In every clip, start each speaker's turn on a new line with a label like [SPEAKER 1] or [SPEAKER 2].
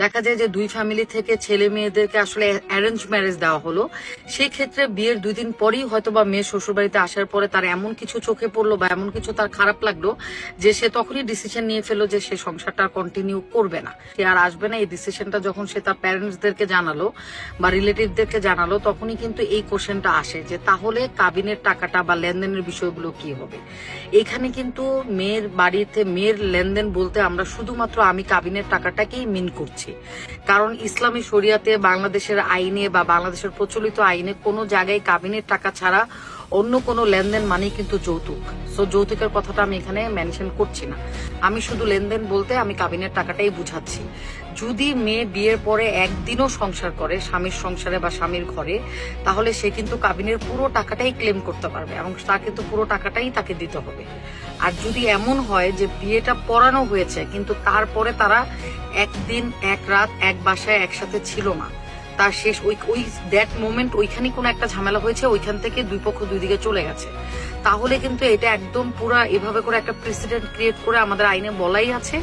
[SPEAKER 1] দেখা যায় যে দুই ফ্যামিলি থেকে ছেলে মেয়েদেরকে আসলে অ্যারেঞ্জ ম্যারেজ দেওয়া হলো, সেই ক্ষেত্রে বিয়ের 2 দিন পরেই হয়তো বা মেয়ে শ্বশুরবাড়িতে আসার পরে তার এমন কিছু চোখে পড়লো বা এমন কিছু তার খারাপ লাগলো যে সে তখনই ডিসিশন নিয়ে ফেললো যে সে সংসারটা কন্টিনিউ করবে না, সে আর আসবে না। এই ডিসিশনটা যখন সে তার প্যারেন্টসদেরকে জানালো বা রিলেটিভদেরকে জানালো, তখনই কিন্তু এই কোশ্চেনটা আসে যে তাহলে কাবিনের টাকাটা বা লেনদেনের বিষয়গুলো কি হবে। এখানে কিন্তু মেয়ের বাড়িতে মেয়ের লেনদেন বলতে আমরা শুধুমাত্র আমি কাবিনের টাকাটাকেই মিন করছি, কারণ ইসলামী শরিয়াতে বাংলাদেশের আইনে বা বাংলাদেশের প্রচলিত আইনে কোনো জায়গায় কাবিনের টাকা ছাড়া অন্য কোনো লেনদেন মানেই কিন্তু যৌতুক। সো যৌতুকের কথাটা আমি এখানে মেনশন করছি না, আমি শুধু লেনদেন বলতে আমি কাবিনের টাকাটাই বুঝাচ্ছি। যদি মেয়ে বিয়ের পরে একদিনও সংসার করে স্বামীর সংসারে বা স্বামীর ঘরে, তাহলে সে কিন্তু কাবিনের পুরো টাকাটাই ক্লেম করতে পারবে এবং তার কিন্তু পুরো টাকাটাই তাকে দিতে হবে। আর যদি এমন হয় যে বিয়েটা পড়ানো হয়েছে কিন্তু তারপরে তারা একদিন এক রাত এক বাসায় একসাথে ছিল না, তার শেষ ওই দ্যাট মোমেন্ট ওইখানে কোনো একটা ঝামেলা হয়েছে, ওইখান থেকে দুই পক্ষ দুই দিকে চলে গেছে, তাহলে কিন্তু এটা একদম পুরা এভাবে করে একটা প্রেসিডেন্ট ক্রিয়েট করে আমাদের আইনে বলাই আছে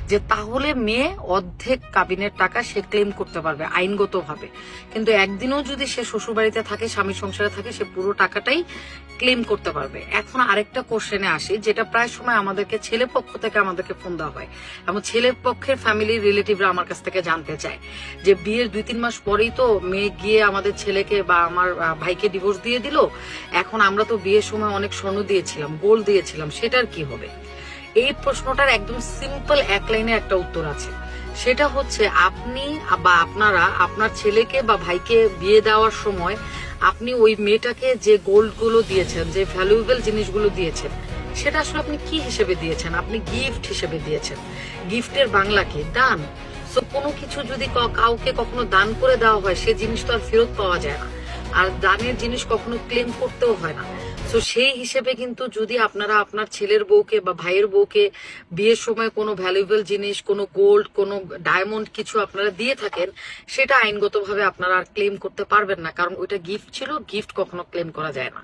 [SPEAKER 1] যে তাহলে মেয়ে অর্ধেক কাবিনের টাকা সে ক্লেম করতে পারবে আইনগতভাবে। কিন্তু একদিনও যদি সে শ্বশুরবাড়িতে থাকে স্বামীর সংসারে থাকে সে পুরো টাকাটাই ক্লেম করতে পারবে। এখন আরেকটা কোশ্চেনে আসি, যেটা প্রায় সময় আমাদেরকে ছেলে পক্ষ থেকে আমাদেরকে ফোন দেওয়া হয় এবং ছেলে পক্ষের ফ্যামিলির রিলেটিভরা আমার কাছ থেকে জানতে চায় যে বিয়ের 2-3 মাস পরেই তো মেয়ে গিয়ে আমাদের ছেলেকে বা আমার ভাইকে ডিভোর্স দিয়ে দিল, এখন আমরা তো বিয়ের সময় অনেক স্বর্ণ দিয়েছিলাম, গোল্ড দিয়েছিলাম, সেটার কি হবে? এই প্রশ্নটার একদম সিম্পল এক লাইনে একটা উত্তর আছে, সেটা হচ্ছে আপনি বা আপনারা আপনার ছেলেকে বা ভাইকে বিয়ে দেওয়ার সময় আপনি ওই মেয়েটাকে যে গোল্ড গুলো দিয়েছেন, যে ভ্যালুয়েবল জিনিসগুলো দিয়েছেন, সেটা আসলে আপনি কি হিসেবে দিয়েছেন? আপনি গিফট হিসেবে দিয়েছেন। গিফটের বাংলা কি? দান। সো কোনো কিছু যদি কাউকে কখনো দান করে দেওয়া হয় সে জিনিস তো আর ফেরত পাওয়া যায় না, আর দানের জিনিস কখনো ক্লেম করতেও হয় না। তো সেই হিসেবে কিন্তু যদি আপনারা আপনার ছেলের বউকে বা ভাইয়ের বউকে বিয়ের সময় কোনো ভ্যালুয়েবল জিনিস, কোনো গোল্ড, কোনো ডায়মন্ড কিছু আপনারা দিয়ে থাকেন, সেটা আইনগতভাবে আপনারা আর ক্লেম করতে পারবেন না, কারণ ওইটা গিফট ছিল, গিফট কখনো ক্লেম করা যায় না।